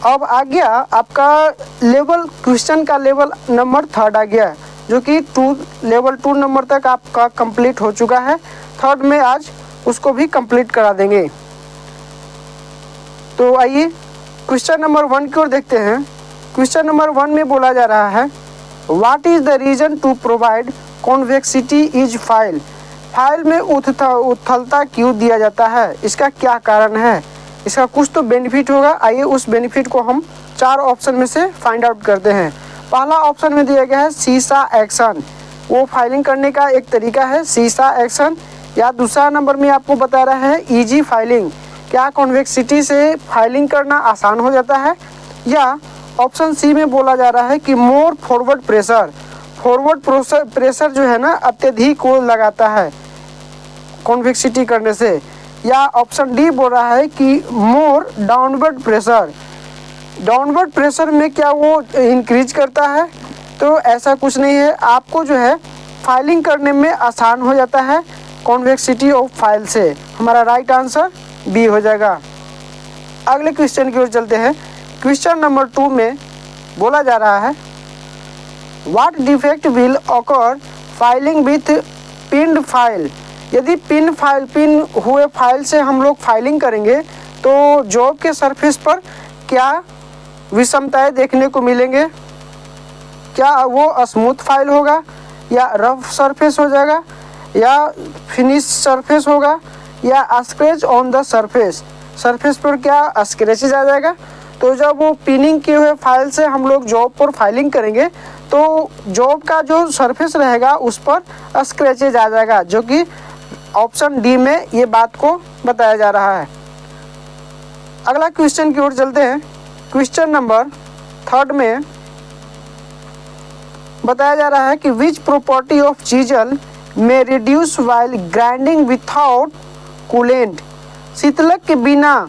अब आ गया आपका लेवल, क्वेश्चन का लेवल नंबर 3 आ गया, जो कि लेवल 2 नंबर तक आपका कंप्लीट हो चुका है। 3rd में आज उसको भी कंप्लीट करा देंगे। तो आइए क्वेश्चन नंबर 1 की ओर देखते हैं। क्वेश्चन नंबर 1 में बोला जा रहा है what is the reason to provide convexity is file. File में उथलता क्यों दिया जाता है, इसका क्या कारण है, इसका कुछ तो बेनिफिट होगा। आइए उस बेनिफिट को हम 4 ऑप्शन में से फाइंड आउट करते हैं। पहला ऑप्शन में दिया गया है सीसा एक्शन, वो फाइलिंग करने का एक तरीका है सीसा एक्शन। या दूसरा नंबर में आपको बता रहा है इजी फाइलिंग, क्या कॉन्वेक्सिटी से फाइलिंग करना आसान हो जाता है। या ऑप्शन सी में बोला जा रहा है कि more forward pressure, forward pressure जो है ना अत्यधिक को लगाता है कॉन्वेक्सिटी करने से। या ऑप्शन डी बोल रहा है कि मोर डाउनवर्ड प्रेशर, डाउनवर्ड प्रेशर में क्या वो इंक्रीज करता है। तो ऐसा कुछ नहीं है, आपको जो है फाइलिंग करने में आसान हो जाता है कॉन्वेक्सिटी ऑफ फाइल से। हमारा राइट आंसर बी हो जाएगा। अगले क्वेश्चन की ओर चलते हैं। क्वेश्चन नंबर 2 में बोला जा रहा है what defect will occur filing with pinned file. यदि पिन हुए फाइल से हम लोग फाइलिंग करेंगे तो जॉब के सरफेस पर क्या विषमताएं देखने को मिलेंगे। क्या वो स्मूथ फाइल होगा, या रफ सरफेस हो जाएगा, या फिनिश सरफेस होगा, या scratch on the surface, surface पर क्या स्क्रैचेज आ जाएगा। तो जब वो पिनिंग किए हुए फाइल से हम लोग जॉब पर फाइलिंग करेंगे तो जॉब का जो सरफेस रहेगा उस पर स्क्रैचेज आ जाएगा, जो कि ऑप्शन डी में ये बात को बताया जा रहा है। अगला क्वेश्चन की ओर चलते हैं। क्वेश्चन नंबर 3 में बताया जा रहा है कि विच प्रॉपर्टी ऑफ चीजल में reduce while grinding without coolant. शीतलक के बिना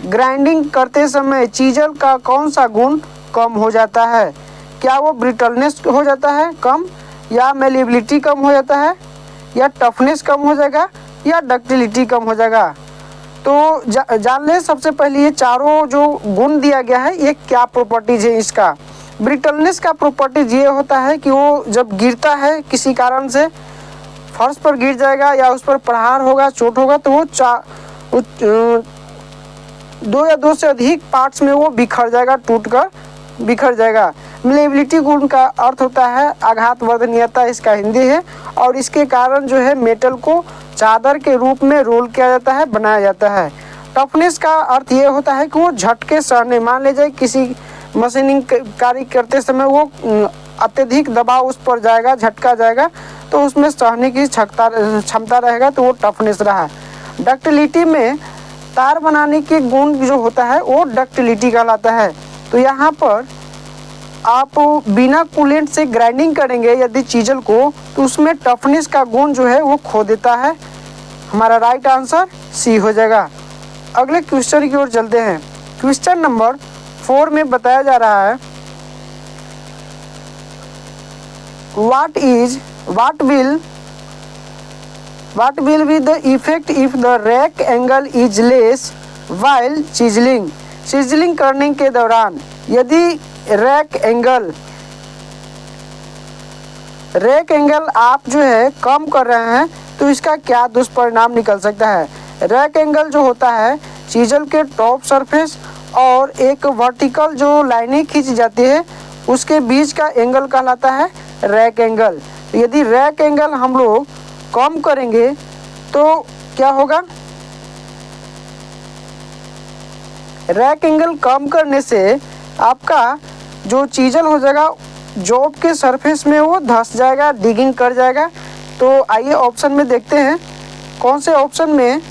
ग्राइंडिंग करते समय चीजल का कौन सा गुण कम हो जाता है। क्या वो ब्रिटलनेस हो जाता है कम, या मेलिबिलिटी कम हो जाता है, या टफनेस कम हो जाएगा, या डक्टिलिटी कम हो जाएगा। तो जान ले सबसे पहले ये चारों जो गुण दिया गया है ये क्या प्रॉपर्टीज है इसका। ब्रिटलनेस का प्रॉपर्टीज ये होता है कि वो जब गिरता है किसी कारण से फर्श पर गिर जाएगा या उस पर प्रहार होगा, चोट होगा, तो वो 2 या 2 से अधिक पार्ट्स में वो बिखर जाएगा, टूट कर बिखर जाएगा। मेलेबिलिटी गुण का अर्थ होता है आघात वर्धनीयता, इसका हिंदी है, और इसके कारण जो है मेटल को चादर के रूप में रोल किया जाता है, बनाया जाता है। टफनेस का अर्थ ये होता है कि वो झटके सहने, मान लीजिए किसी मशीनिंग कार्य करते समय वो अत्यधिक दबाव उस पर जाएगा, झटका जाएगा, तो उसमें सहने की क्षमता रहेगा, तो वो टफनेस रहा। डक्टिलिटी में तार बनाने के गुण जो होता है वो डक्टिलिटी कहलाता है। तो यहाँ पर आप बिना कूलेंट से ग्राइंडिंग करेंगे यदि चीजल को, तो उसमें टफनेस का गुण जो है वो खो देता है। हमारा राइट आंसर सी हो जाएगा। अगले क्वेश्चन की ओर चलते हैं। क्वेश्चन नंबर 4 में बताया जा रहा है, what will be the effect if the rack angle is less while chiseling? चिजलिंग करने के दौरान यदि रैक एंगल आप जो है कम कर रहे हैं तो इसका क्या दुष्परिणाम निकल सकता है। रैक एंगल जो होता है चीजल के टॉप सरफेस और एक वर्टिकल जो लाइनें खींची जाती है उसके बीच का एंगल कहलाता है रैक एंगल। यदि रैक एंगल हम लोग कम करेंगे तो क्या होगा, रैक एंगल कम करने से आपका जो चीजल हो जाएगा जॉब के सरफेस में वो धंस जाएगा, डिगिंग कर जाएगा। तो आइए ऑप्शन में देखते हैं कौन से ऑप्शन में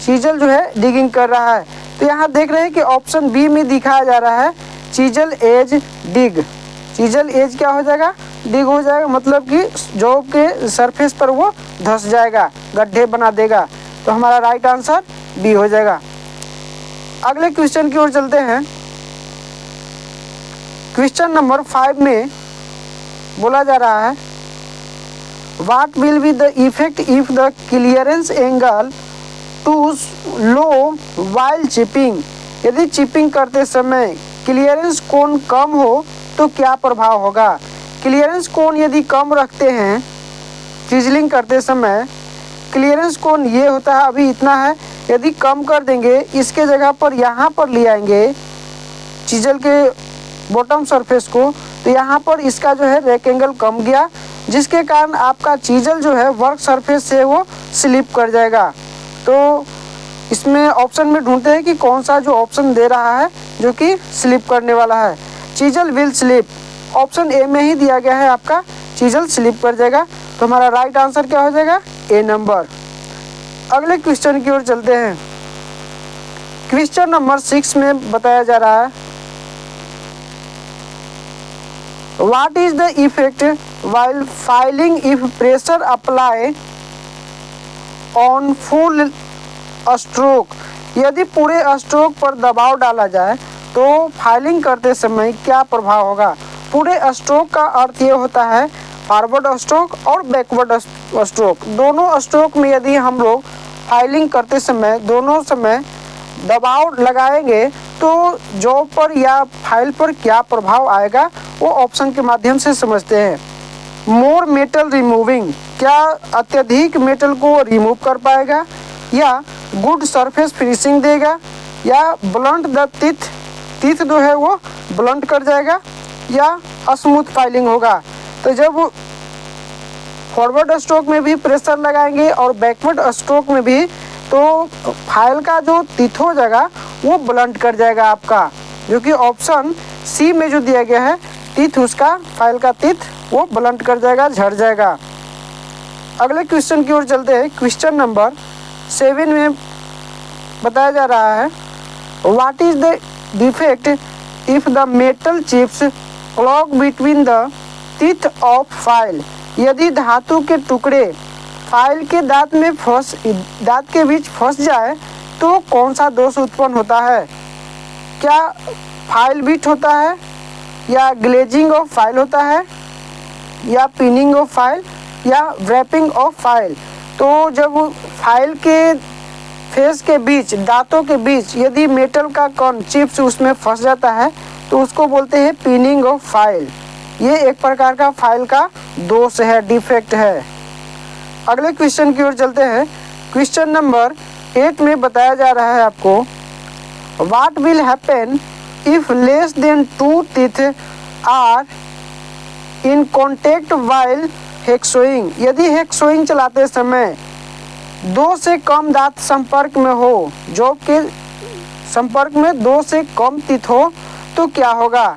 चीजल जो है डिगिंग कर रहा है। तो यहाँ देख रहे हैं कि ऑप्शन बी में दिखाया जा रहा है चीजल एज डिग। चीजल एज क्या हो जाएगा, डिग हो जाएगा, मतलब कि जॉब के सरफेस पर वो धंस जाएगा, गड्ढे बना देगा। तो हमारा राइट आंसर बी हो जाएगा। अगले क्वेश्चन की ओर चलते हैं। क्वेश्चन नंबर 5 में बोला जा रहा है, what will be the effect if the clearance angle too low while chipping? यदि चिपिंग करते समय क्लियरेंस कोण कम हो तो क्या प्रभाव होगा। क्लियरेंस कोण यदि कम रखते हैं चिजलिंग करते समय, क्लियरेंस कोण ये होता है अभी इतना है, यदि कम कर देंगे इसके जगह पर यहाँ पर ले आएंगे चिजल के बॉटम सरफेस को, तो यहाँ पर इसका जो है रैक एंगल कम गया, जिसके कारण आपका चीजल जो है वर्क सरफेस से वो स्लिप कर जाएगा। तो इसमें ऑप्शन में ढूंढते हैं कि कौन सा जो ऑप्शन दे रहा है जो कि स्लिप करने वाला है। Chisel will slip, option A में ही दिया गया है आपका, चीजल स्लिप कर जाएगा। तो हमारा राइट आंसर क्या हो जाएगा, ए नंबर। अगले क्वेश्चन की ओर चलते हैं। क्वेश्चन नंबर 6 में बताया जा रहा है, what is the effect while filing if pressure apply on full stroke? यदि पूरे स्ट्रोक पर दबाव डाला जाए तो फाइलिंग करते समय क्या प्रभाव होगा। पूरे स्ट्रोक का अर्थ ये होता है फॉरवर्ड स्ट्रोक और बैकवर्ड स्ट्रोक। दोनों स्ट्रोक में यदि हम लोग फाइलिंग करते समय दोनों समय दबाव लगाएंगे तो जॉब पर या फाइल पर क्या प्रभाव आएगा वो ऑप्शन के माध्यम से समझते हैं। मोर मेटल रिमूविंग, क्या अत्यधिक मेटल को रिमूव कर पाएगा, या गुड सरफेस फिनिशिंग देगा, या ब्लंट द टीथ जो है वो ब्लंट कर जाएगा, या स्मूथ फाइलिंग होगा। तो जब फॉरवर्ड स्ट्रोक में भी प्रेशर लगाएंगे और बैकवर्ड स्ट्रोक में भी, तो फाइल का जो टीथ हो जाएगा वो ब्लंट कर जाएगा आपका, जो कि ऑप्शन सी में जो दिया गया है टीथ, उसका फाइल का टीथ वो ब्लंट कर जाएगा, झड़ जाएगा। अगले क्वेश्चन की ओर चलते हैं। क्वेश्चन नंबर 7 में बताया जा रहा है, what is the defect if the metal chips clog between the teeth of file? यदि धातु के टुकड़े फाइल के दांत के बीच फंस जाए तो कौन सा दोष उत्पन्न होता है। क्या फाइल बीट होता है, या ग्लेजिंग ऑफ फाइल होता है, या पिनिंग ऑफ फाइल, या रैपिंग ऑफ फाइल? तो जब फाइल के फेस के बीच, दांतों के बीच यदि मेटल का कण चिप्स उसमें फंस जाता है तो उसको बोलते हैं पिनिंग ऑफ फाइल। ये एक प्रकार का फाइल का दोष है, डिफेक्ट है। अगले क्वेश्चन की ओर चलते हैं। क्वेश्चन नंबर 8 में बताया जा रहा है आपको, what will happen if less than 2 teeth are in contact while hacksawing? यदि हेक्सोइंग चलाते समय 2 से कम दांत संपर्क में हो, जॉब के संपर्क में 2 से कम टीथ हो तो क्या होगा।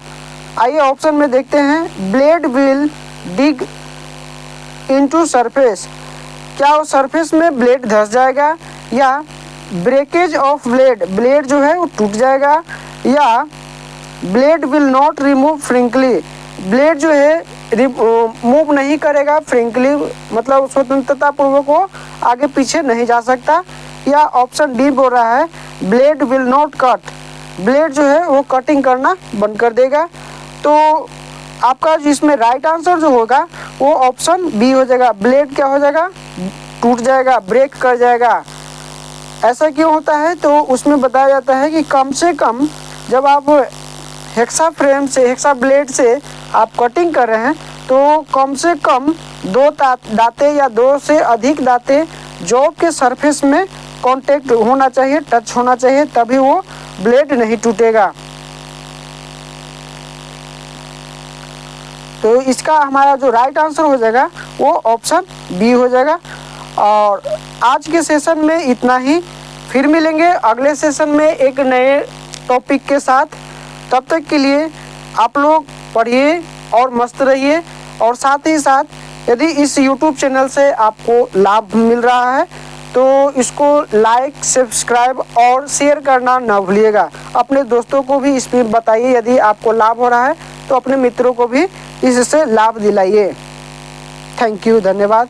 आइए ऑप्शन में देखते हैं। Blade will dig into surface, क्या वो सरफेस में ब्लेड धंस जाएगा, या ब्रेकेज ऑफ ब्लेड, ब्लेड जो है वो टूट जाएगा। या blade will not remove frankly, blade जो है मूव नहीं करेगा फ्रिंकली, मतलब स्वतंत्रता पूर्वक वो आगे पीछे नहीं जा सकता। या ऑप्शन डी बोल रहा है blade will not cut, blade जो है वो कटिंग करना बंद कर देगा। तो आपका इसमें राइट आंसर जो होगा वो ऑप्शन बी हो जाएगा, ब्लेड क्या हो जाएगा, टूट जाएगा, ब्रेक कर जाएगा। ऐसा क्यों होता है, तो उसमें बताया जाता है कि कम से कम जब आप हेक्सा फ्रेम से, हेक्सा ब्लेड से आप कटिंग कर रहे हैं तो कम से कम 2 दांते या 2 से अधिक दांते जॉब के सरफेस में कांटेक्ट होना चाहिए, टच होना चाहिए, तभी वो ब्लेड नहीं टूटेगा। तो इसका हमारा जो राइट आंसर हो जाएगा वो ऑप्शन बी हो जाएगा। और आज के सेशन में इतना ही, फिर मिलेंगे अगले सेशन में एक नए टॉपिक के साथ। तब तक के लिए आप लोग पढ़िए और मस्त रहिए। और साथ ही साथ यदि इस YouTube चैनल से आपको लाभ मिल रहा है तो इसको लाइक, सब्सक्राइब और शेयर करना ना भूलिएगा। अपने दोस्तों को भी इसमें बताइए, यदि आपको लाभ हो रहा है तो अपने मित्रों को भी इससे लाभ दिलाइए। थैंक यू, धन्यवाद।